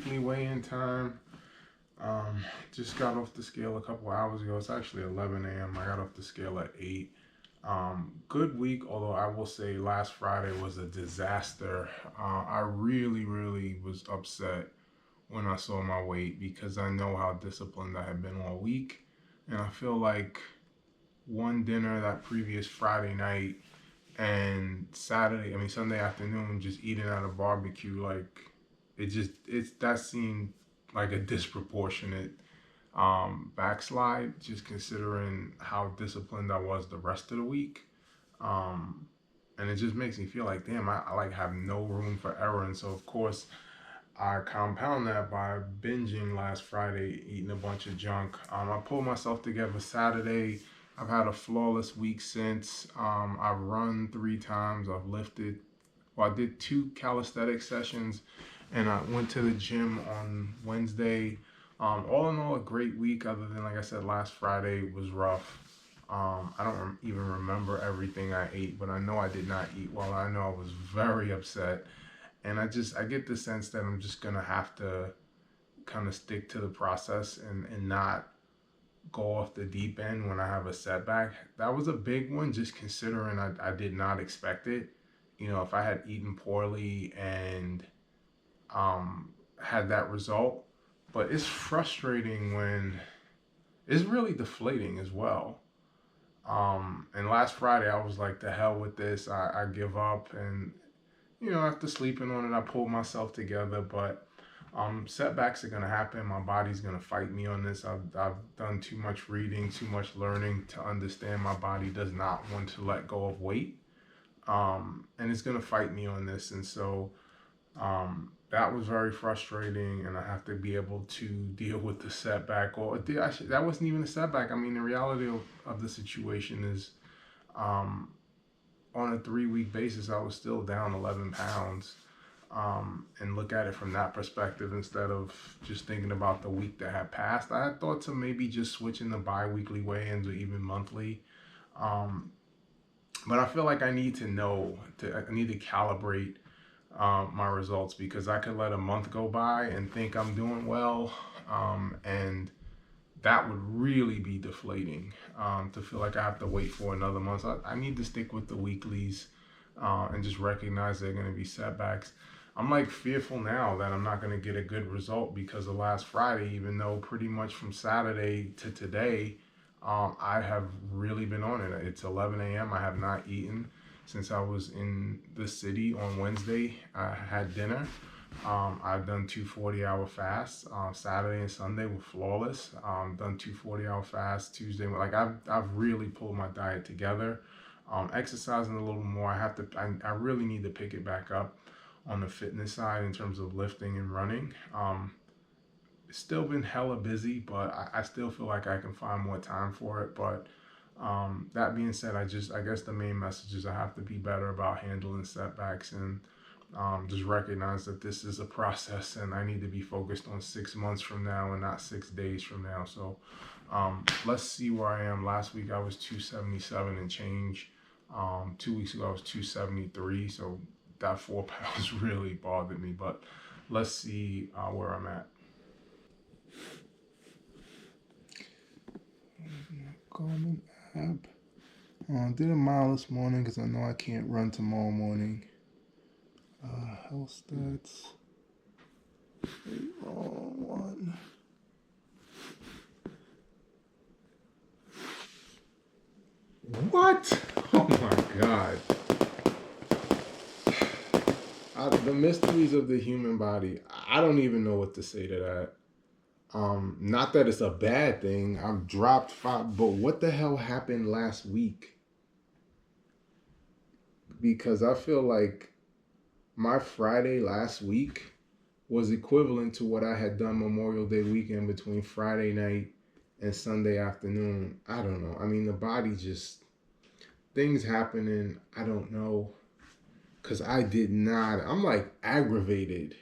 weekly weigh-in time. Um, just got off the scale a couple hours ago. It's actually 11 a.m. I got off the scale at 8. Good week, although I will say last Friday was a disaster. I really, really was upset when I saw my weight because I know how disciplined I had been all week. And I feel like one dinner that previous Friday night and Sunday afternoon, just eating at a barbecue, like that seemed like a disproportionate backslide, just considering how disciplined I was the rest of the week. Um, and it just makes me feel like, damn, I like have no room for error. And so, of course, I compound that by binging last Friday, eating a bunch of junk. I pulled myself together Saturday. I've had a flawless week since. I've run 3 times. I've lifted. Well, I did 2 calisthenic sessions, and I went to the gym on Wednesday. All in all, a great week. Other than, like I said, last Friday was rough. I don't even remember everything I ate, but I know I did not eat well. I know I was very upset, and I get the sense that I'm just gonna have to kind of stick to the process and not go off the deep end when I have a setback. That was a big one, just considering I did not expect it. If I had eaten poorly and had that result, but it's frustrating when it's really deflating as well. And last Friday, I was like, the hell with this. I give up. And, after sleeping on it, I pulled myself together. But setbacks are going to happen. My body's going to fight me on this. I've done too much reading, too much learning to understand my body does not want to let go of weight. And it's going to fight me on this. And so that was very frustrating, and I have to be able to deal with the setback. Or that wasn't even a setback. I mean, the reality of the situation is, um, on a 3 week basis, I was still down 11 pounds. And look at it from that perspective instead of just thinking about the week that had passed. I had thought to maybe just switching the bi-weekly weigh-ins or even monthly. Um, but I feel like I need to I need to calibrate my results, because I could let a month go by and think I'm doing well, and that would really be deflating, to feel like I have to wait for another month. So I need to stick with the weeklies, and just recognize they're going to be setbacks. I'm like fearful now that I'm not going to get a good result because of last Friday, even though pretty much from Saturday to today, I have really been on it. It's 11 a.m. I have not eaten since I was in the city on Wednesday. I had dinner. I've done 2 40-hour fasts. Saturday and Sunday were flawless. Done 2 40-hour fasts Tuesday. Like I've really pulled my diet together. Exercising a little more. I really need to pick it back up on the fitness side in terms of lifting and running. Still been hella busy, but I still feel like I can find more time for it. But that being said, I guess the main message is I have to be better about handling setbacks, and just recognize that this is a process, and I need to be focused on 6 months from now and not 6 days from now. So let's see where I am. Last week I was 277 and change. 2 weeks ago I was 273. So that 4 pounds really bothered me. But let's see where I'm at. Garmin app. Did a mile this morning because I know I can't run tomorrow morning. Health stats. Wrong one. What? Oh my God. The mysteries of the human body. I don't even know what to say to that. Not that it's a bad thing. I've dropped 5, but what the hell happened last week? Because I feel like my Friday last week was equivalent to what I had done Memorial Day weekend between Friday night and Sunday afternoon. I don't know. I mean, the body just, things happening. I don't know. Because I did not. I'm like aggravated.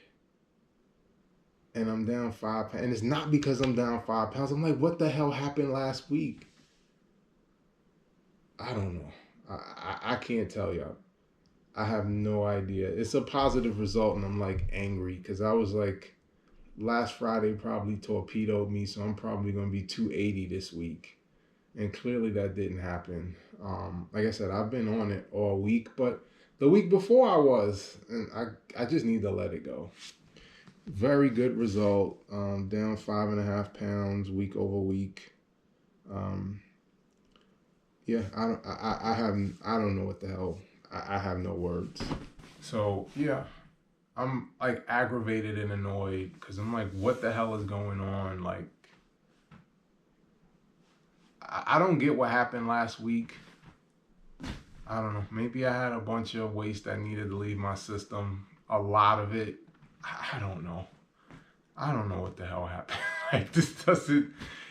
And I'm down 5 pounds. And it's not because I'm down 5 pounds. I'm like, what the hell happened last week? I don't know. I can't tell y'all. I have no idea. It's a positive result, and I'm like angry because I was like, last Friday probably torpedoed me, so I'm probably going to be 280 this week. And clearly that didn't happen. Like I said, I've been on it all week, but the week before I was, and I just need to let it go. Very good result. Down 5.5 pounds week over week. Um, yeah, I don't know what the hell. I have no words. So yeah, I'm like aggravated and annoyed because I'm like, what the hell is going on? Like, I don't get what happened last week. I don't know. Maybe I had a bunch of waste that needed to leave my system. A lot of it. I don't know. I don't know what the hell happened. Like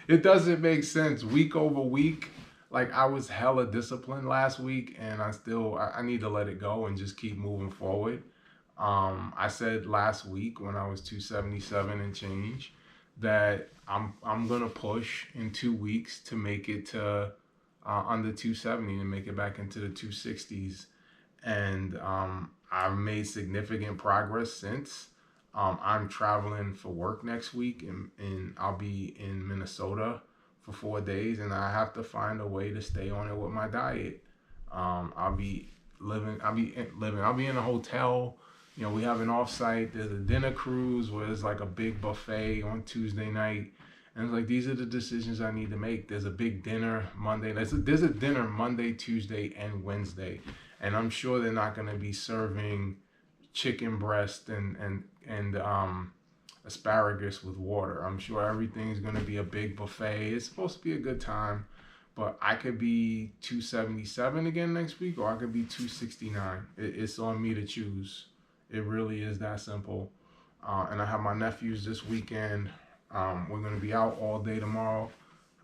it doesn't make sense. Week over week, like I was hella disciplined last week and I need to let it go and just keep moving forward. I said last week when I was 277 and change that I'm gonna push in 2 weeks to make it to under 270 and make it back into the 260s. And I've made significant progress since. I'm traveling for work next week, and I'll be in Minnesota for 4 days, and I have to find a way to stay on it with my diet. I'll be I'll be in a hotel. You know, we have an offsite. There's a dinner cruise where it's like a big buffet on Tuesday night. And it's like, these are the decisions I need to make. There's a big dinner Monday. There's a dinner Monday, Tuesday, and Wednesday. And I'm sure they're not going to be serving chicken breast and asparagus with water. I'm sure everything's going to be a big buffet. It's supposed to be a good time. But I could be 277 again next week, or I could be 269. It's on me to choose. It really is that simple. And I have my nephews this weekend. We're going to be out all day tomorrow.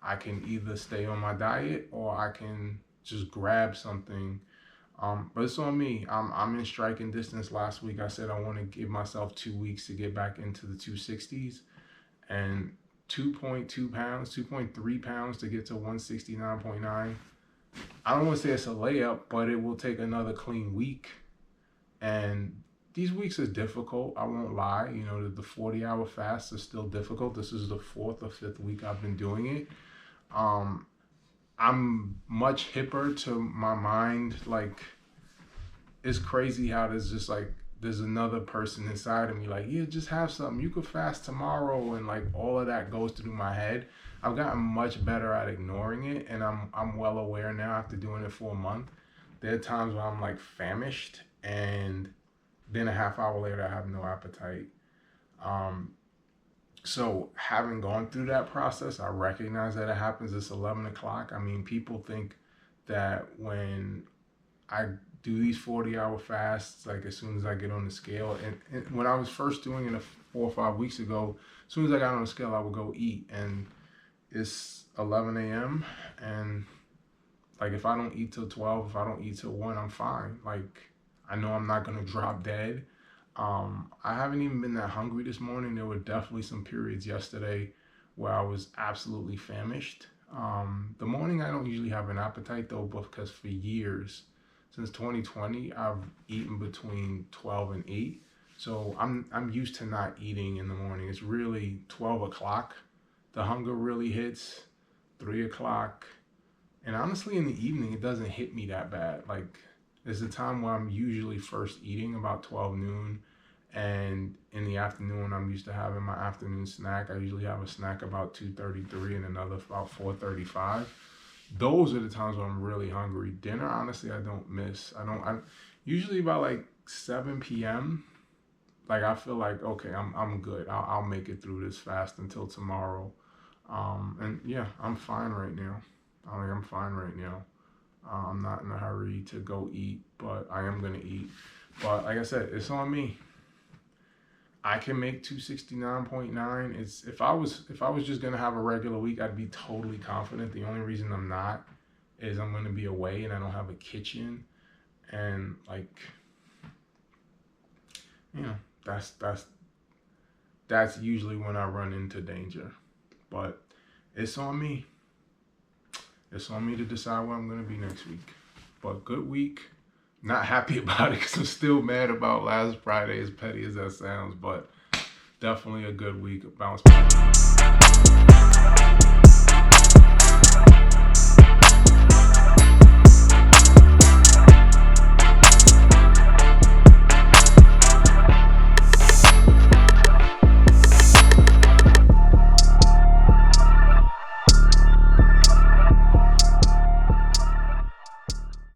I can either stay on my diet or I can just grab something. But it's on me. I'm in striking distance. Last week I said I want to give myself 2 weeks to get back into the 260s. And 2.2 pounds, 2.3 pounds to get to 169.9. I don't want to say it's a layup, but it will take another clean week. And these weeks are difficult. I won't lie. You know, the 40-hour fasts are still difficult. This is the fourth or fifth week I've been doing it. I'm much hipper to my mind. Like, it's crazy how there's another person inside of me like, yeah, just have something. You could fast tomorrow, and like all of that goes through my head. I've gotten much better at ignoring it, and I'm well aware now after doing it for a month. There are times where I'm like famished, and then a half hour later I have no appetite. Um, so having gone through that process, I recognize that it happens. It's 11 o'clock. I mean, people think that when I do these 40-hour fasts, like as soon as I get on the scale, and when I was first doing it 4 or 5 weeks ago, as soon as I got on the scale, I would go eat, and it's 11 a.m. and like if I don't eat till 12, if I don't eat till 1, I'm fine. Like I know I'm not gonna drop dead. I haven't even been that hungry this morning. There were definitely some periods yesterday where I was absolutely famished. The morning I don't usually have an appetite though, because for years, since 2020, I've eaten between 12 and 8. So I'm used to not eating in the morning. It's really 12 o'clock. The hunger really hits 3 o'clock. And honestly, in the evening, it doesn't hit me that bad. Like, there's a time where I'm usually first eating about 12 noon. And in the afternoon, I'm used to having my afternoon snack. I usually have a snack about 2:33 and another about 4:35. Those are the times when I'm really hungry. Dinner, honestly, I don't miss. I usually about like 7 p.m. Like I feel like, okay, I'm good. I'll make it through this fast until tomorrow. And yeah, I'm fine right now. I'm fine right now. I'm not in a hurry to go eat, but I am gonna eat. But like I said, it's on me. I can make 269.9. It's if I was just gonna have a regular week, I'd be totally confident. The only reason I'm not is I'm gonna be away and I don't have a kitchen, and like, you know, that's usually when I run into danger. But it's on me. It's on me to decide where I'm gonna be next week. But good week. Not happy about it because I'm still mad about last Friday, as petty as that sounds. But definitely a good week. Bounce back.